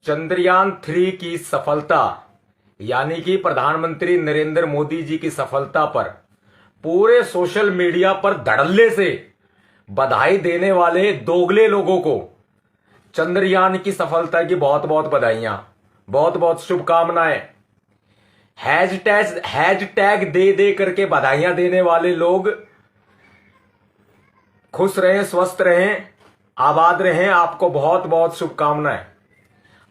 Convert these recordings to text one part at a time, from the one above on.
चंद्रयान 3 की सफलता यानी कि प्रधानमंत्री नरेंद्र मोदी जी की सफलता पर पूरे सोशल मीडिया पर धड़ल्ले से बधाई देने वाले दोगले लोगों को चंद्रयान की सफलता की बहुत बहुत बधाइयां, बहुत बहुत शुभकामनाएं। हैशटैग दे दे करके बधाइयां देने वाले लोग खुश रहें, स्वस्थ रहें, आबाद रहें। आपको बहुत बहुत शुभकामनाएं।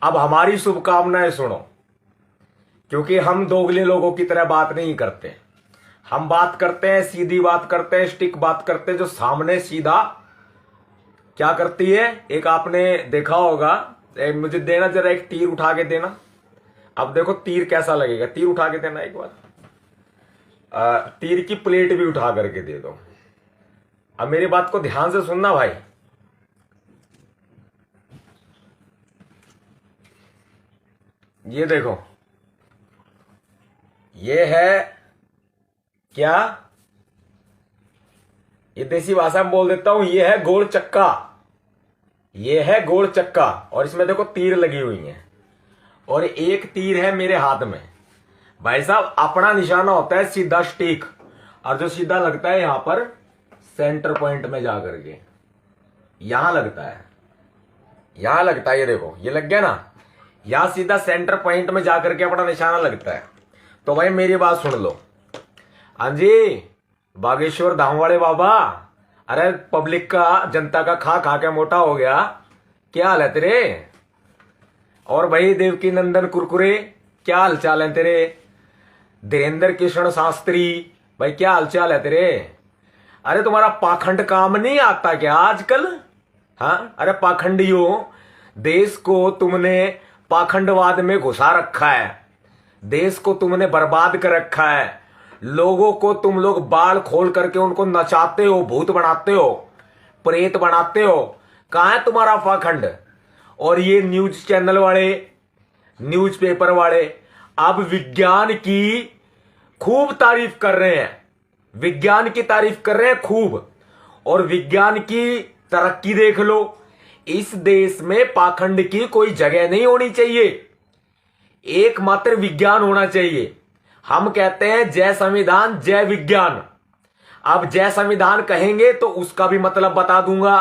अब हमारी शुभकामनाएं सुनो, क्योंकि हम दोगले लोगों की तरह बात नहीं करते। हम बात करते हैं, सीधी बात करते हैं, स्टिक बात करते हैं। जो सामने सीधा क्या करती है, एक आपने देखा होगा, मुझे देना जरा, एक तीर उठा के देना। अब देखो तीर कैसा लगेगा, तीर उठा के देना एक बार। तीर की प्लेट भी उठा करके दे दो। अब मेरी बात को ध्यान से सुनना भाई। ये देखो, ये है क्या, ये देसी भाषा में बोल देता हूं, ये है गोल चक्का। ये है गोल चक्का और इसमें देखो तीर लगी हुई है और एक तीर है मेरे हाथ में। भाई साहब, अपना निशाना होता है सीधा स्टिक, और जो सीधा लगता है यहां पर सेंटर पॉइंट में जाकर के यहां लगता है, यहां लगता है। ये देखो, ये लग गया ना, यहां सीधा सेंटर पॉइंट में जाकर के अपना निशाना लगता है। तो भाई मेरी बात सुन लो। हाँ जी, बागेश्वर धाम वाले बाबा, अरे पब्लिक का, जनता का खा खा के मोटा हो गया, क्या हाल है तेरे? और भाई देवकी नंदन कुरकुरे, क्या हाल चाल है तेरे? धीरेन्द्र कृष्ण शास्त्री, भाई क्या हाल चाल है तेरे? अरे तुम्हारा पाखंड काम नहीं आता क्या आजकल? हाँ, अरे पाखंडियों, देश को तुमने पाखंडवाद में घुसा रखा है, देश को तुमने बर्बाद कर रखा है। लोगों को तुम लोग बाल खोल करके उनको नचाते हो, भूत बनाते हो, प्रेत बनाते हो। कहां है तुम्हारा पाखंड? और ये न्यूज चैनल वाले, न्यूज पेपर वाले अब विज्ञान की खूब तारीफ कर रहे हैं, विज्ञान की तारीफ कर रहे हैं खूब। और विज्ञान की तरक्की देख लो। इस देश में पाखंड की कोई जगह नहीं होनी चाहिए, एकमात्र विज्ञान होना चाहिए। हम कहते हैं जय संविधान जय विज्ञान। अब जय संविधान कहेंगे तो उसका भी मतलब बता दूंगा,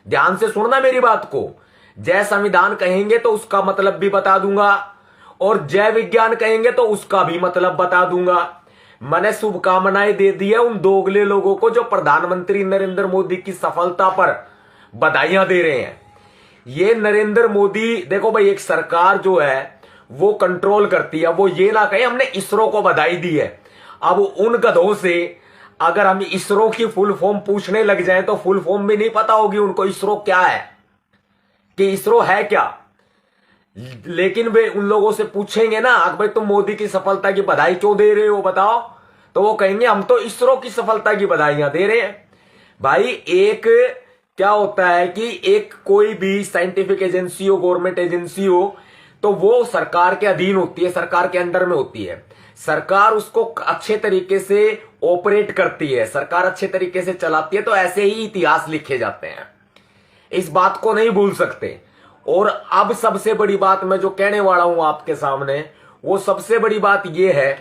ध्यान से सुनना मेरी बात को। जय संविधान कहेंगे तो उसका मतलब भी बता दूंगा, और जय विज्ञान कहेंगे तो उसका भी मतलब बता दूंगा। मैंने शुभकामनाएं दे दी है उन दोगले लोगों को जो प्रधानमंत्री नरेंद्र मोदी की सफलता पर बधाइयां दे रहे हैं। ये नरेंद्र मोदी, देखो भाई, एक सरकार जो है वो कंट्रोल करती है। वो ये ना कहे हमने इसरो को बधाई दी है। अब उन गधों से अगर हम इसरो की फुल फॉर्म पूछने लग जाए तो फुल फॉर्म भी नहीं पता होगी उनको इसरो क्या है, कि इसरो है क्या। लेकिन वे उन लोगों से पूछेंगे ना, भाई तुम मोदी की सफलता की बधाई क्यों दे रहे हो बताओ, तो वो कहेंगे हम तो इसरो की सफलता की बधाइयां दे रहे हैं। भाई एक क्या होता है कि एक कोई भी साइंटिफिक एजेंसी हो, गवर्नमेंट एजेंसी हो, तो वो सरकार के अधीन होती है, सरकार के अंडर में होती है। सरकार उसको अच्छे तरीके से ऑपरेट करती है, सरकार अच्छे तरीके से चलाती है, तो ऐसे ही इतिहास लिखे जाते हैं। इस बात को नहीं भूल सकते। और अब सबसे बड़ी बात मैं जो कहने वाला हूं आपके सामने, वो सबसे बड़ी बात यह है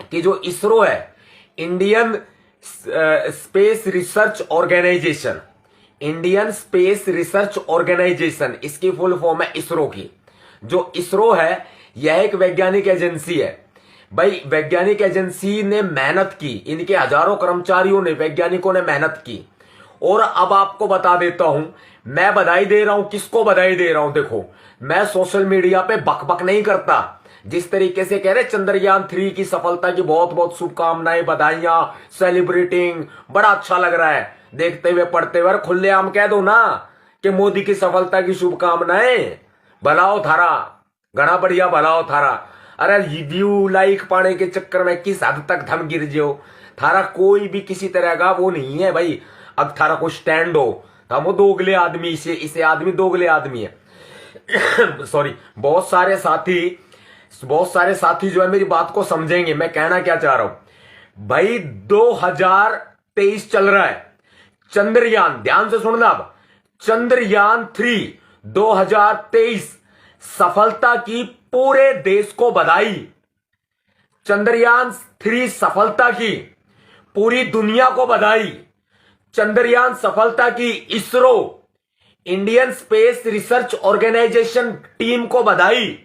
कि जो इसरो है, Indian space research organisation, Indian space research organisation, इसकी फुल फॉर्म है इसरो की। जो इसरो है यह एक वैज्ञानिक एजेंसी है। भाई वैज्ञानिक एजेंसी ने मेहनत की, इनके हजारों कर्मचारियों ने, वैज्ञानिकों ने मेहनत की। और अब आपको बता देता हूं, मैं बधाई दे रहा हूं, किसको बधाई दे रहा हूं? देखो, मैं सोशल मीडिया पे बकबक नहीं करता। जिस तरीके से कह रहे चंद्रयान 3 की सफलता की बहुत बहुत शुभकामनाएं, बधाइयां, सेलिब्रेटिंग, बड़ा अच्छा लग रहा है देखते हुए पढ़ते हुए। खुलेआम कह दो ना कि मोदी की सफलता की शुभकामनाएं, भलाओ थारा, घना बढ़िया भलाओ थारा। अरे व्यू लाइक पाने के चक्कर में किस हद तक थम गिर जाओ, थारा कोई भी किसी तरह का वो नहीं है भाई। अब थारा को स्टैंड हो, हम वो दोगले आदमी, इसे आदमी दोगले आदमी है। सॉरी, बहुत सारे साथी जो है मेरी बात को समझेंगे मैं कहना क्या चाह रहा हूं। भाई 2023 चल रहा है, चंद्रयान, ध्यान से सुनना, अब चंद्रयान 3 2023 सफलता की पूरे देश को बधाई। चंद्रयान-3 सफलता की पूरी दुनिया को बधाई। चंद्रयान सफलता की ISRO, Indian space research organisation team को बधाई,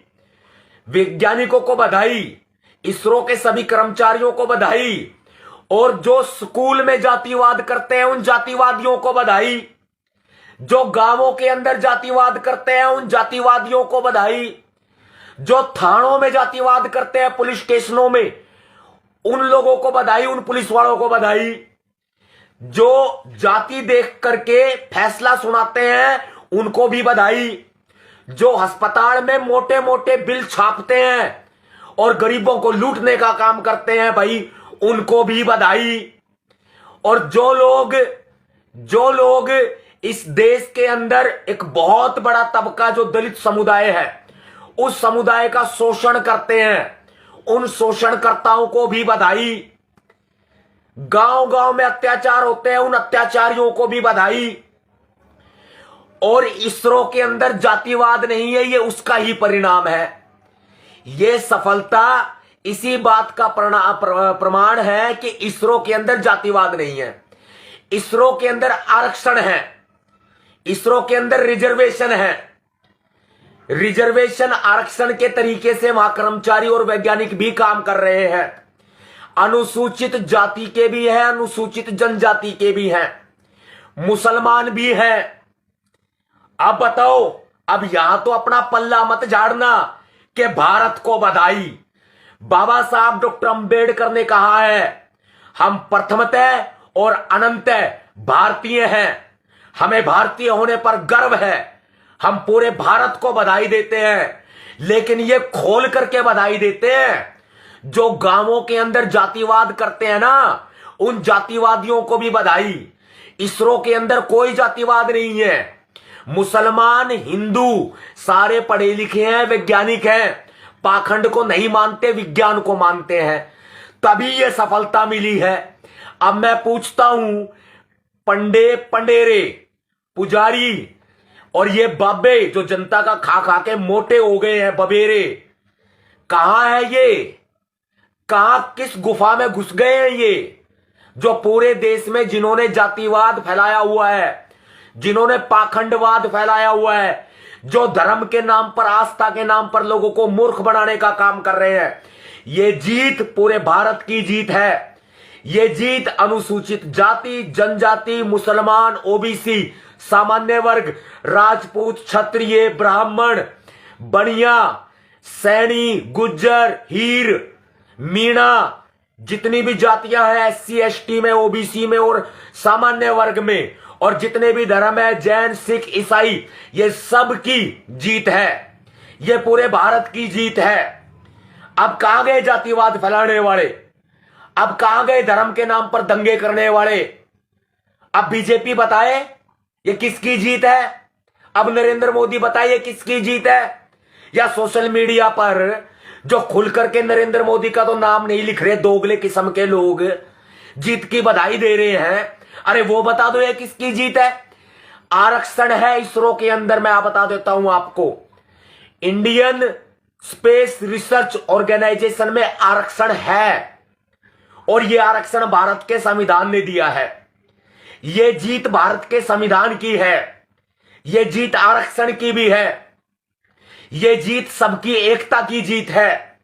वैज्ञानिकों को बधाई, इसरो के सभी कर्मचारियों को बधाई, और जो स्कूल में जातिवाद करते हैं उन जातिवादियों को बधाई, जो गांवों के अंदर जातिवाद करते हैं उन जातिवादियों को बधाई, जो थानों में जातिवाद करते हैं, पुलिस स्टेशनों में, उन लोगों को बधाई, उन पुलिस वालों को बधाई, जो जाति देख करके फैसला सुनाते हैं उनको भी बधाई, जो अस्पताल में मोटे मोटे बिल छापते हैं और गरीबों को लूटने का काम करते हैं भाई, उनको भी बधाई। और जो लोग इस देश के अंदर एक बहुत बड़ा तबका जो दलित समुदाय है उस समुदाय का शोषण करते हैं, उन शोषणकर्ताओं को भी बधाई। गांव गांव में अत्याचार होते हैं, उन अत्याचारियों को भी बधाई। और इसरो के अंदर जातिवाद नहीं है, ये उसका ही परिणाम है। ये सफलता इसी बात का प्रमाण है कि इसरो के अंदर जातिवाद नहीं है, इसरो के अंदर आरक्षण है, इसरो के अंदर रिजर्वेशन है। रिजर्वेशन आरक्षण के तरीके से वहां कर्मचारी और वैज्ञानिक भी काम कर रहे हैं। अनुसूचित जाति के भी हैं, अनुसूचित जनजाति के भी हैं, मुसलमान भी हैं। अब बताओ, अब यहां तो अपना पल्ला मत झाड़ना कि भारत को बधाई। बाबा साहब डॉक्टर अंबेडकर ने कहा है, हम प्रथमतः और अनंतः भारतीय हैं, हमें भारतीय होने पर गर्व है, हम पूरे भारत को बधाई देते हैं। लेकिन ये खोल करके बधाई देते हैं, जो गांवों के अंदर जातिवाद करते हैं ना, उन जातिवादियों को भी बधाई। इसरो के अंदर कोई जातिवाद नहीं है, मुसलमान हिंदू सारे पढ़े लिखे हैं, वैज्ञानिक हैं, पाखंड को नहीं मानते, विज्ञान को मानते हैं, तभी ये सफलता मिली है। अब मैं पूछता हूं, पंडेरे, पुजारी और ये बाबे जो जनता का खा खा के मोटे हो गए हैं, बबेरे, कहां है ये? कहां, किस गुफा में घुस गए हैं ये, जो पूरे देश में जिन्होंने जातिवाद फैलाया हुआ है, जिन्होंने पाखंडवाद फैलाया हुआ है, जो धर्म के नाम पर, आस्था के नाम पर लोगों को मूर्ख बनाने का काम कर रहे हैं। ये जीत पूरे भारत की जीत है। ये जीत अनुसूचित जाति, जनजाति, मुसलमान, ओबीसी, सामान्य वर्ग, राजपूत, क्षत्रिय, ब्राह्मण, बनिया, सैनी, गुज्जर, हीर, मीणा, जितनी भी जातियां हैं SC ST में, ओबीसी में और सामान्य वर्ग में, और जितने भी धर्म है, जैन, सिख, ईसाई, ये सब की जीत है, ये पूरे भारत की जीत है। अब कहां गए जातिवाद फैलाने वाले? अब कहां गए धर्म के नाम पर दंगे करने वाले? अब बीजेपी बताए ये किसकी जीत है? अब नरेंद्र मोदी बताए ये किसकी जीत है? या सोशल मीडिया पर जो खुल करके नरेंद्र मोदी का तो नाम नहीं लिख रहे दोगले किस्म के लोग जीत की बधाई दे रहे हैं, अरे वो बता दो ये किसकी जीत है? आरक्षण है इसरो के अंदर, मैं बता देता हूं आपको, इंडियन स्पेस रिसर्च ऑर्गेनाइजेशन में आरक्षण है, और यह आरक्षण भारत के संविधान ने दिया है। यह जीत भारत के संविधान की है, यह जीत आरक्षण की भी है, यह जीत सबकी एकता की जीत है।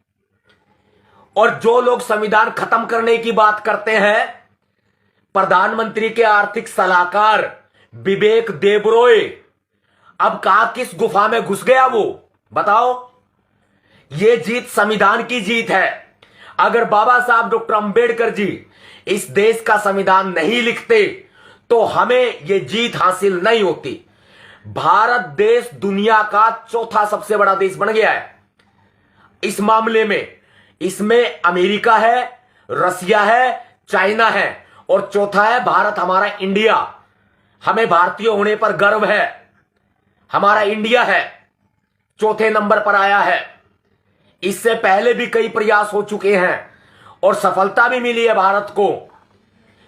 और जो लोग संविधान खत्म करने की बात करते हैं, प्रधानमंत्री के आर्थिक सलाहकार विवेक देबरॉय, अब कहां, किस गुफा में घुस गया वो बताओ? ये जीत संविधान की जीत है। अगर बाबा साहब डॉक्टर अंबेडकर जी इस देश का संविधान नहीं लिखते तो हमें यह जीत हासिल नहीं होती। भारत देश दुनिया का चौथा सबसे बड़ा देश बन गया है इस मामले में। इसमें अमेरिका है, रसिया है, चाइना है, और चौथा है भारत, हमारा इंडिया। हमें भारतीय होने पर गर्व है, हमारा इंडिया है, चौथे नंबर पर आया है। इससे पहले भी कई प्रयास हो चुके हैं और सफलता भी मिली है भारत को।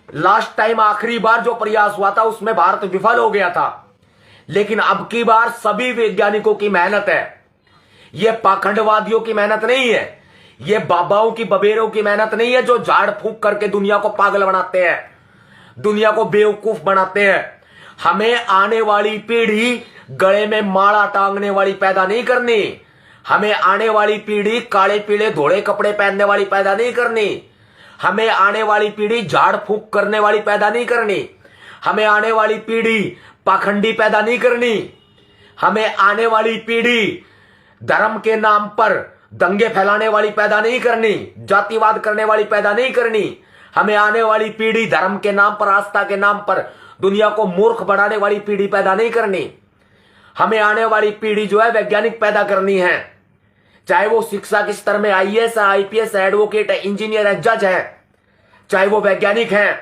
लास्ट टाइम आखिरी बार जो प्रयास हुआ था उसमें भारत विफल हो गया था, लेकिन अब की बार सभी वैज्ञानिकों की मेहनत है, ये पाखंडवादियों की मेहनत नहीं है, ये बाबाओं की बबेरों की मेहनत नहीं है जो झाड़ फूंक करके दुनिया को पागल बनाते हैं, दुनिया को बेवकूफ बनाते हैं। हमें आने वाली पीढ़ी गले में माला टांगने वाली पैदा नहीं करनी, हमें आने वाली पीढ़ी काले पीले धोले कपड़े पहनने वाली पैदा नहीं करनी, हमें आने वाली पीढ़ी झाड़ फूंक करने वाली पैदा नहीं करनी, हमें आने वाली पीढ़ी पाखंडी पैदा नहीं करनी, हमें आने वाली पीढ़ी धर्म के नाम पर दंगे फैलाने वाली पैदा नहीं करनी, जातिवाद करने वाली पैदा नहीं करनी, हमें आने वाली पीढ़ी धर्म के नाम पर, आस्था के नाम पर दुनिया को मूर्ख बनाने वाली पीढ़ी पैदा नहीं करनी। हमें आने वाली पीढ़ी जो है वैज्ञानिक पैदा करनी है, चाहे वो शिक्षा के स्तर में आईएएस, आईपीएस, एडवोकेट, इंजीनियर है, जज है, चाहे वो वैज्ञानिक हैं,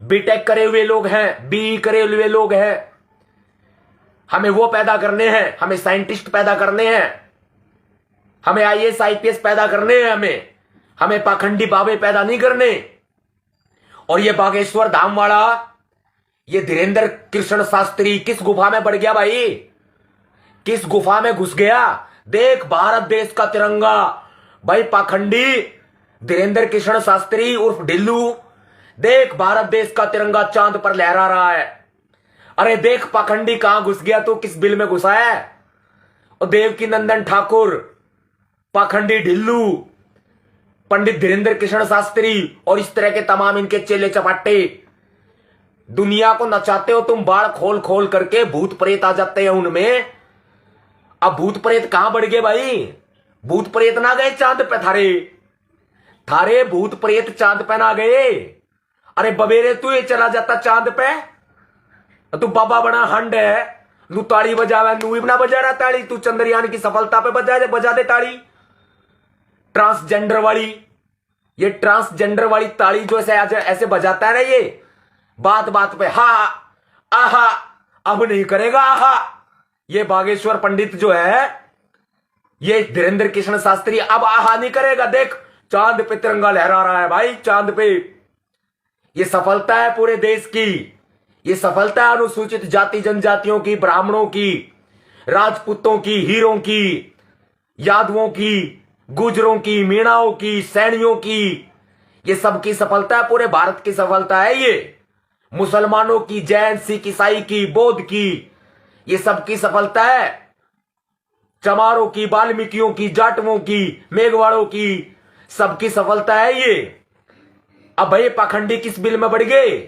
बीटेक करे हुए लोग हैं, बीई करे हुए लोग हैं, हमें वो पैदा करने हैं, हमें साइंटिस्ट पैदा करने हैं, हमें आईएएस आईपीएस पैदा करने हैं, हमें पाखंडी बाबे पैदा नहीं करने। और ये बागेश्वर धाम वाला, ये धीरेन्द्र कृष्ण शास्त्री किस गुफा में बढ़ गया भाई, किस गुफा में घुस गया? देख भारत देश का तिरंगा, भाई पाखंडी धीरेन्द्र कृष्ण शास्त्री उर्फ ढिल्लू, देख भारत देश का तिरंगा चांद पर लहरा रहा है। अरे देख पाखंडी कहां घुस गया, तो किस बिल में घुसा है? और देवकी नंदन ठाकुर, पाखंडी ढिल्लू, पंडित धीरेन्द्र कृष्ण शास्त्री और इस तरह के तमाम इनके चेले चपाटे दुनिया को नचाते हो तुम, बाढ़ खोल खोल करके भूत प्रेत आ जाते हैं उनमें। अब भूत प्रेत कहां बढ़ गए भाई? भूत प्रेत ना गए चांद पे, थारे भूत प्रेत चांद पे ना गए। अरे बबेरे तू ये चला जाता चांद पे, तू बाबा बना हंड है, तू ताड़ी बजावे, तू भी ना बजा रहा ताड़ी, तू चंद्रयान की सफलता पे बजा दे ताड़ी। ट्रांसजेंडर वाली, ये ट्रांसजेंडर वाली ताड़ी जो ऐसे बजाता है ना, ये बात बात पे हा आहा, अब नहीं करेगा आहा। ये बागेश्वर पंडित जो है, ये धीरेन्द्र कृष्ण शास्त्री अब आहा नहीं करेगा। देख चांद पे तिरंगा लहरा रहा है भाई, चांद पे। ये सफलता है पूरे देश की, ये सफलता है अनुसूचित जाति जनजातियों की, ब्राह्मणों की, राजपूतों की, हीरों की, यादवों की, गुजरों की, मीणाओं की, सैनियों की। ये सबकी सफलता है, पूरे भारत की सफलता है ये। मुसलमानों की, जैन, सिख, ईसाई की, बौद्ध की, ये सबकी सफलता है। चमारों की, वाल्मीकियों की, जाटवों की, मेघवाड़ों की, सबकी सफलता है ये। अब भाई पाखंडी किस बिल में बढ़ गए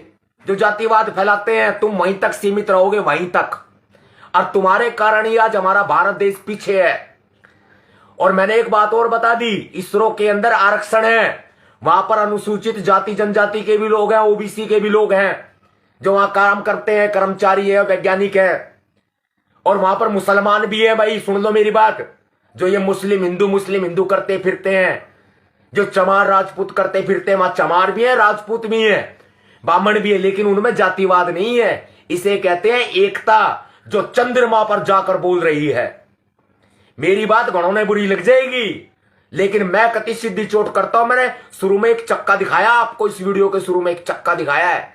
जो जातिवाद फैलाते हैं? तुम वहीं तक सीमित रहोगे, वहीं तक, और तुम्हारे कारण ही आज हमारा भारत देश पीछे है। और मैंने एक बात और बता दी, इसरो के अंदर आरक्षण है, वहां पर अनुसूचित जाति जनजाति के भी लोग हैं, ओबीसी के भी लोग हैं जो वहां काम करते हैं, कर्मचारी है, वैज्ञानिक है। और वहां पर मुसलमान भी है भाई, सुन लो मेरी बात, जो ये मुस्लिम हिंदू करते फिरते हैं, जो चमार राजपूत करते फिरते हैं, वहां चमार भी है, राजपूत भी है, ब्राह्मण भी है, लेकिन उनमें जातिवाद नहीं है। इसे कहते हैं एकता, जो चंद्रमा पर जाकर बोल रही है। मेरी बात घणों ने बुरी लग जाएगी, लेकिन मैं कति सीधी चोट करता हूं। मैंने शुरू में एक चक्का दिखाया आपको, इस वीडियो के शुरू में एक चक्का दिखाया है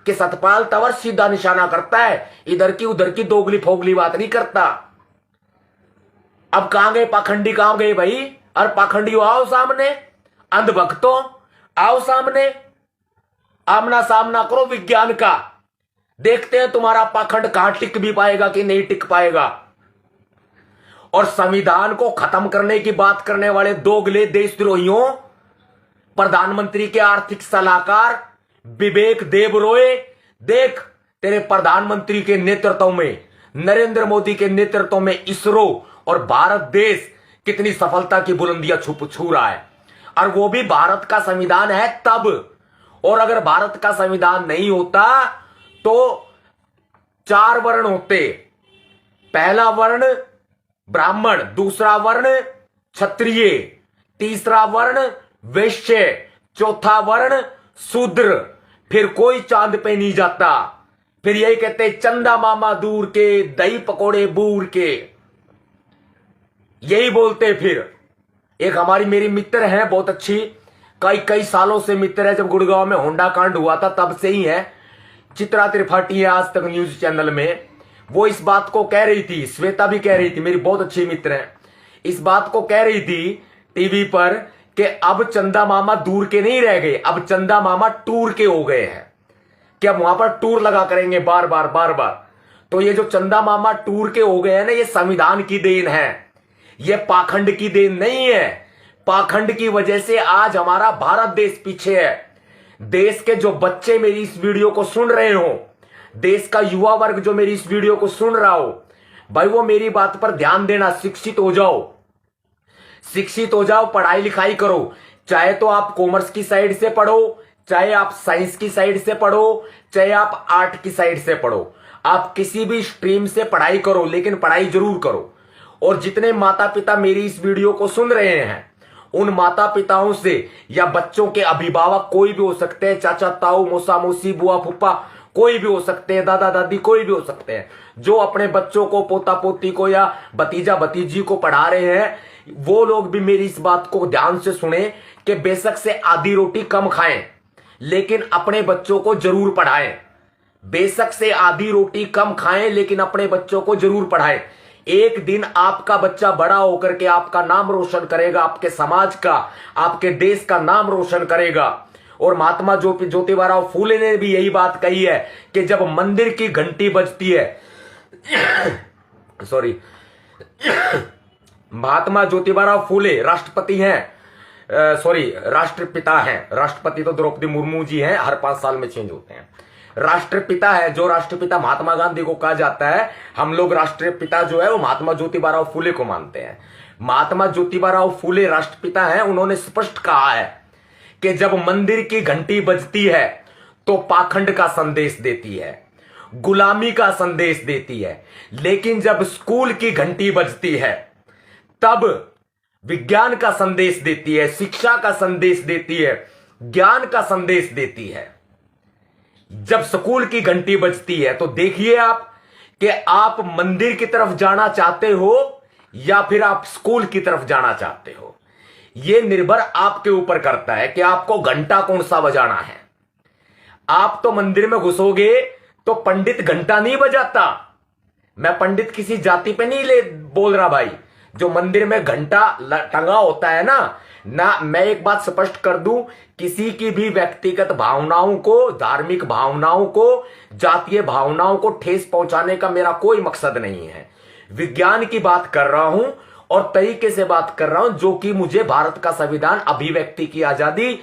कि सतपाल तंवर सीधा निशाना करता है, इधर की उधर की दोगली फोगली बात नहीं करता। अब कहां गए पाखंडी, कहां गए भाई? और पाखंडी आओ सामने, अंधभक्तों आओ सामने, आमना सामना करो विज्ञान का, देखते हैं तुम्हारा पाखंड कहां टिक भी पाएगा कि नहीं टिक पाएगा। और संविधान को खत्म करने की बात करने वाले दोगले देशद्रोहियों, प्रधानमंत्री के आर्थिक सलाहकार विवेक देबरॉय, देख तेरे प्रधानमंत्री के नेतृत्व में, नरेंद्र मोदी के नेतृत्व में इसरो और भारत देश कितनी सफलता की बुलंदियां छू रहा है। और वो भी भारत का संविधान है तब, और अगर भारत का संविधान नहीं होता तो 4 वर्ण होते, पहला वर्ण ब्राह्मण, दूसरा वर्ण क्षत्रिय, तीसरा वर्ण वैश्य, चौथा वर्ण शूद्र, फिर कोई चांद पे नहीं जाता। फिर यही कहते चंदा मामा दूर के, दही पकोड़े बूर के, यही बोलते। फिर एक हमारी मेरी मित्र है बहुत अच्छी, कई सालों से मित्र है, जब गुड़गांव में होंडा कांड हुआ था तब से ही है, चित्रा त्रिपाठी है आज तक न्यूज चैनल में, वो इस बात को कह रही थी, श्वेता भी कह रही थी, मेरी बहुत अच्छी मित्र है। इस बात को कह रही थी टीवी पर कि अब चंदा मामा दूर के नहीं रह गए, अब चंदा मामा टूर के हो गए हैं कि अब वहां पर टूर लगा करेंगे बार बार बार बार। तो ये जो चंदा मामा टूर के हो गए हैं ना, ये संविधान की देन है, ये पाखंड की देन नहीं है। पाखंड की वजह से आज हमारा भारत देश पीछे है। देश के जो बच्चे मेरी इस वीडियो को सुन रहे हो, देश का युवा वर्ग जो मेरी इस वीडियो को सुन रहा हो, भाई वो मेरी बात पर ध्यान देना, शिक्षित हो जाओ, शिक्षित हो जाओ, पढ़ाई लिखाई करो। चाहे तो आप कॉमर्स की साइड से पढ़ो, चाहे आप साइंस की साइड से पढ़ो, चाहे आप आर्ट की साइड से पढ़ो, आप किसी भी स्ट्रीम से पढ़ाई करो, लेकिन पढ़ाई जरूर करो। और जितने माता पिता मेरी इस वीडियो को सुन रहे हैं, उन माता पिताओं से या बच्चों के अभिभावक कोई भी हो सकते हैं, चाचा ताऊ मौसा मौसी बुआ फूफा कोई भी हो सकते हैं, दादा दादी कोई भी हो सकते हैं, जो अपने बच्चों को पोता पोती को या भतीजा भतीजी को पढ़ा रहे हैं, वो लोग भी मेरी इस बात को ध्यान से सुने कि बेशक से आधी रोटी कम खाएं, लेकिन अपने बच्चों को जरूर पढ़ाएं। बेशक से आधी रोटी कम खाएं, लेकिन अपने बच्चों को जरूर पढ़ाएं। एक दिन आपका बच्चा बड़ा होकर के आपका नाम रोशन करेगा, आपके समाज का, आपके देश का नाम रोशन करेगा। और महात्मा ज्योतिबा फूले ने भी यही बात कही है कि जब मंदिर की घंटी बजती है सॉरी महात्मा ज्योतिबा फूले राष्ट्रपति हैं, सॉरी राष्ट्रपिता हैं, राष्ट्रपति तो द्रौपदी मुर्मू जी हैं, हर 5 साल में चेंज होते हैं। राष्ट्रपिता है, जो राष्ट्रपिता महात्मा गांधी को कहा जाता है, हम लोग राष्ट्रपिता जो है वो महात्मा ज्योतिबा फूले को मानते हैं। महात्मा ज्योतिबा फूले राष्ट्रपिता हैं, उन्होंने स्पष्ट कहा है कि जब मंदिर की घंटी बजती है तो पाखंड का संदेश देती है, गुलामी का संदेश देती है, लेकिन जब स्कूल की घंटी बजती है तब विज्ञान का संदेश देती है, शिक्षा का संदेश देती है, ज्ञान का संदेश देती है। जब स्कूल की घंटी बजती है तो देखिए आप कि आप मंदिर की तरफ जाना चाहते हो या फिर आप स्कूल की तरफ जाना चाहते हो। यह निर्भर आपके ऊपर करता है कि आपको घंटा कौन सा बजाना है। आप तो मंदिर में घुसोगे तो पंडित घंटा नहीं बजाता। मैं पंडित किसी जाति पे नहीं बोल रहा भाई। जो मंदिर में घंटा टंगा होता है ना, मैं एक बात स्पष्ट कर दूं, किसी की भी व्यक्तिगत भावनाओं को, धार्मिक भावनाओं को, जातीय भावनाओं को ठेस पहुंचाने का मेरा कोई मकसद नहीं है। विज्ञान की बात कर रहा हूं और तरीके से बात कर रहा हूं जो कि मुझे भारत का संविधान अभिव्यक्ति की आजादी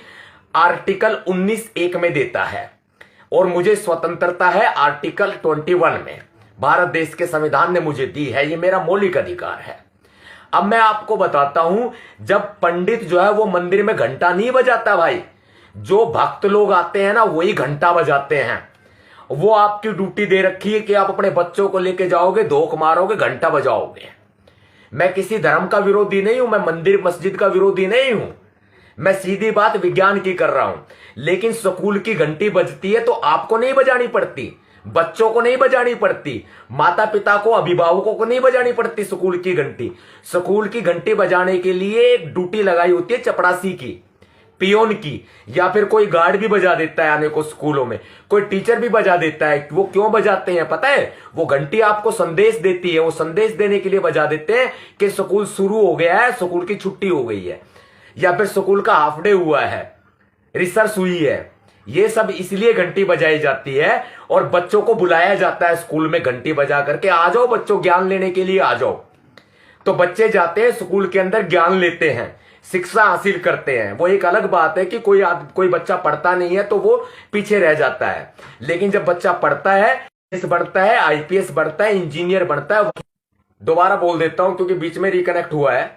आर्टिकल 19(1) में देता है और मुझे स्वतंत्रता है आर्टिकल 21 में। भारत देश के संविधान ने मुझे दी है, यह मेरा मौलिक अधिकार है। अब मैं आपको बताता हूं, जब पंडित जो है वो मंदिर में घंटा नहीं बजाता भाई, जो भक्त लोग आते हैं ना वही घंटा बजाते हैं। वो आपकी ड्यूटी दे रखी है कि आप अपने बच्चों को लेके जाओगे, धोख मारोगे, घंटा बजाओगे। मैं किसी धर्म का विरोधी नहीं हूं, मैं मंदिर मस्जिद का विरोधी नहीं हूं, मैं सीधी बात विज्ञान की कर रहा हूं। लेकिन स्कूल की घंटी बजती है तो आपको नहीं बजानी पड़ती, बच्चों को नहीं बजानी पड़ती, माता पिता को, अभिभावकों को नहीं बजानी पड़ती स्कूल की घंटी। स्कूल की घंटी बजाने के लिए एक ड्यूटी लगाई होती है चपरासी की, पियोन की, या फिर कोई गार्ड भी बजा देता है आने को स्कूलों में, कोई टीचर भी बजा देता है। वो क्यों बजाते हैं पता है? वो घंटी आपको संदेश देती है, वो संदेश देने के लिए बजा देते हैं कि स्कूल शुरू हो गया है, स्कूल की छुट्टी हो गई है, या फिर स्कूल का हाफ डे हुआ है, रिसर्च हुई है। ये सब इसलिए घंटी बजाई जाती है और बच्चों को बुलाया जाता है स्कूल में घंटी बजा करके, आ जाओ बच्चों ज्ञान लेने के लिए आ जाओ। तो बच्चे जाते हैं स्कूल के अंदर, ज्ञान लेते हैं, शिक्षा हासिल करते हैं। वो एक अलग बात है कि कोई बच्चा पढ़ता नहीं है तो वो पीछे रह जाता है, लेकिन जब बच्चा पढ़ता है, बढ़ता है, आईपीएस बढ़ता है, इंजीनियर बनता है। दोबारा बोल देता हूं क्योंकि बीच में रिकनेक्ट हुआ है।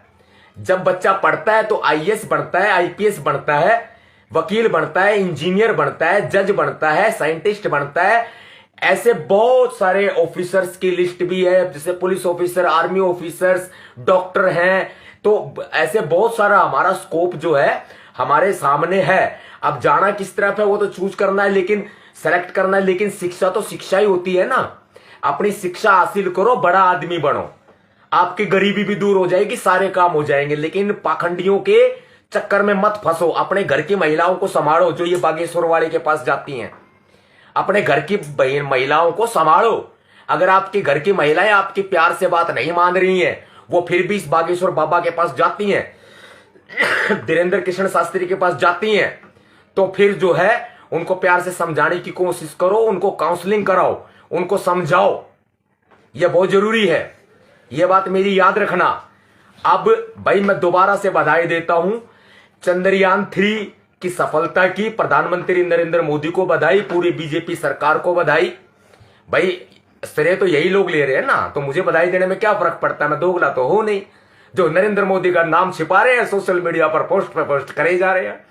जब बच्चा पढ़ता है तो आईएएस बनता है, आईपीएस बनता है, वकील बनता है, इंजीनियर बनता है, जज बनता है, साइंटिस्ट बनता है। ऐसे बहुत सारे ऑफिसर्स की लिस्ट भी है, जैसे police officer, army officers, doctor हैं। तो ऐसे बहुत सारा हमारा स्कोप जो है हमारे सामने है। अब जाना किस तरफ है वो तो चूज करना है, लेकिन सेलेक्ट करना है। लेकिन शिक्षा तो शिक्षा ही होती है ना। अपनी शिक्षा हासिल करो, बड़ा आदमी बनो, आपकी गरीबी भी दूर हो जाएगी, सारे काम हो जाएंगे। लेकिन पाखंडियों के चक्कर में मत फंसो। अपने घर की महिलाओं को संभालो, जो ये बागेश्वर वाले के पास जाती हैं। अपने घर की महिलाओं को संभालो। अगर आपके घर की महिलाएं आपकी प्यार से बात नहीं मान रही हैं, वो फिर भी इस बागेश्वर बाबा के पास जाती हैं, धीरेन्द्र कृष्ण शास्त्री के पास जाती हैं, तो फिर जो है उनको प्यार से समझाने की कोशिश करो, उनको काउंसलिंग कराओ, उनको समझाओ। यह बहुत जरूरी है, यह बात मेरी याद रखना। अब भाई मैं दोबारा से बधाई देता हूं चंद्रयान 3 की सफलता की, प्रधानमंत्री नरेंद्र मोदी को बधाई, पूरी बीजेपी सरकार को बधाई। भाई श्रेय तो यही लोग ले रहे हैं ना, तो मुझे बधाई देने में क्या फर्क पड़ता है, मैं दोगला तो हूं नहीं जो नरेंद्र मोदी का नाम छिपा रहे हैं, सोशल मीडिया पर पोस्ट करे जा रहे हैं।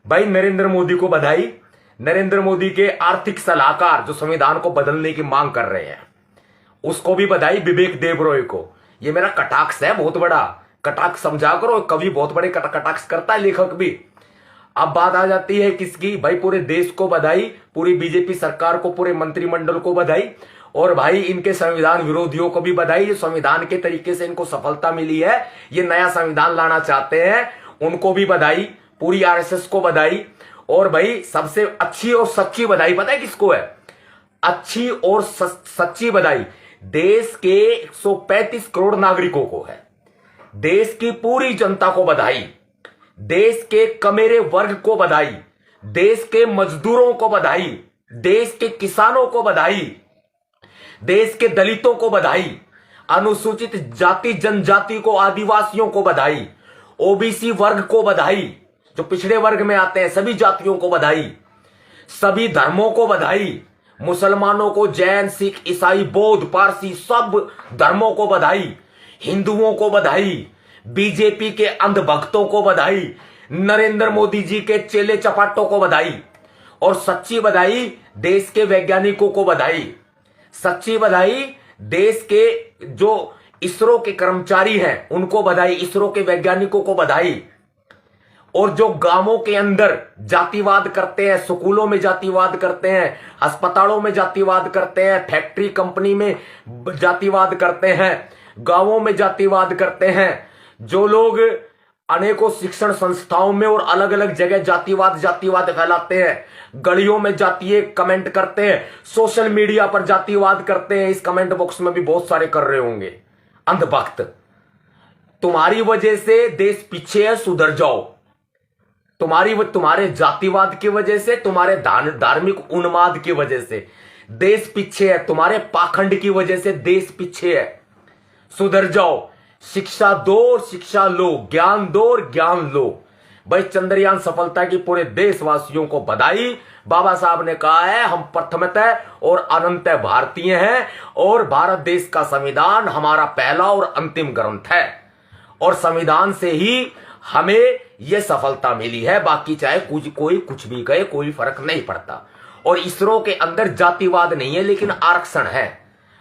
भाई नरेंद्र मोदी को बधाई, नरेंद्र मोदी के आर्थिक सलाहकार जो संविधान को बदलने की मांग कर रहे हैं उसको भी बधाई, विवेक देबरॉय को। ये मेरा कटाक्ष है, बहुत बड़ा कटाक्ष समझा करो, कवि बहुत बड़े कटाक्ष करता है, लेखक भी। अब बात आ जाती है किसकी, भाई पूरे देश को बधाई, पूरी बीजेपी सरकार को, पूरे मंत्रिमंडल को बधाई, और भाई इनके संविधान विरोधियों को भी बधाई। जो संविधान के तरीके से इनको सफलता मिली है, ये नया संविधान लाना चाहते हैं, उनको भी बधाई, पूरी आरएसएस को बधाई। और भाई सबसे अच्छी और सच्ची बधाई पता है किसको है? अच्छी और सच्ची बधाई देश के 135 करोड़ नागरिकों को है, देश की पूरी जनता को बधाई, देश के कमेरे वर्ग को बधाई, देश के मजदूरों को बधाई, देश के किसानों को बधाई, देश के दलितों को बधाई, अनुसूचित जाति जनजाति को, आदिवासियों को बधाई, ओबीसी वर्ग को बधाई, जो पिछड़े वर्ग में आते हैं सभी जातियों को बधाई, सभी धर्मों को बधाई, मुसलमानों को, जैन, सिख, ईसाई, बौद्ध, पारसी सब धर्मों को बधाई, हिंदुओं को बधाई, बीजेपी के अंधभक्तों को बधाई, नरेंद्र मोदी जी के चेले चपाटों को बधाई, और सच्ची बधाई देश के वैज्ञानिकों को बधाई, सच्ची बधाई देश के जो इसरो के कर्मचारी हैं उनको बधाई, इसरो के वैज्ञानिकों को बधाई। और जो गांवों के अंदर जातिवाद करते हैं, स्कूलों में जातिवाद करते हैं, अस्पतालों में जातिवाद करते हैं, फैक्ट्री कंपनी में जातिवाद करते हैं, गांवों में जातिवाद करते हैं, जो लोग अनेकों शिक्षण संस्थाओं में और अलग अलग जगह जातिवाद फैलाते हैं, गलियों में जातीय कमेंट करते हैं, सोशल मीडिया पर जातिवाद करते हैं, इस कमेंट बॉक्स में भी बहुत सारे कर रहे होंगे अंधभक्त। तुम्हारी वजह से देश पीछे है, सुधर जाओ। तुम्हारे जातिवाद की वजह से, तुम्हारे धार्मिक उन्माद की वजह से देश पीछे है, तुम्हारे पाखंड की वजह से देश पीछे है, सुधर जाओ। शिक्षा दो और शिक्षा लो, ज्ञान दो और ज्ञान लो। भाई चंद्रयान सफलता की पूरे देशवासियों को बधाई। बाबा साहब ने कहा है हम प्रथमतः और अनंतः भारतीय हैं, और भारत देश का संविधान हमारा पहला और अंतिम ग्रंथ है, और संविधान से ही हमें यह सफलता मिली है। बाकी चाहे कोई कुछ भी कहे, कोई फर्क नहीं पड़ता। और इसरो के अंदर जातिवाद नहीं है, लेकिन आरक्षण है।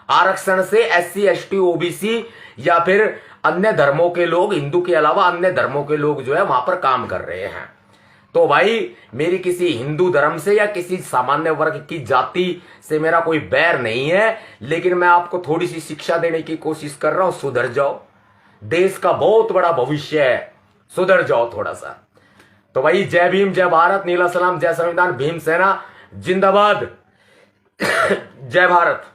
आरक्षण से एससी, एसटी, ओबीसी या फिर अन्य धर्मों के लोग, हिंदू के अलावा अन्य धर्मों के लोग जो है वहां पर काम कर रहे हैं। तो भाई मेरी किसी हिंदू धर्म से या किसी सामान्य वर्ग की जाति से मेरा कोई बैर नहीं है, लेकिन मैं आपको थोड़ी सी शिक्षा देने की कोशिश कर रहा हूं, सुधर जाओ। देश का बहुत बड़ा भविष्य है, सुधर जाओ थोड़ा सा। तो भाई जय भीम, जय भारत, नीला सलाम, जय संविधान, भीम सेना जिंदाबाद, जय भारत।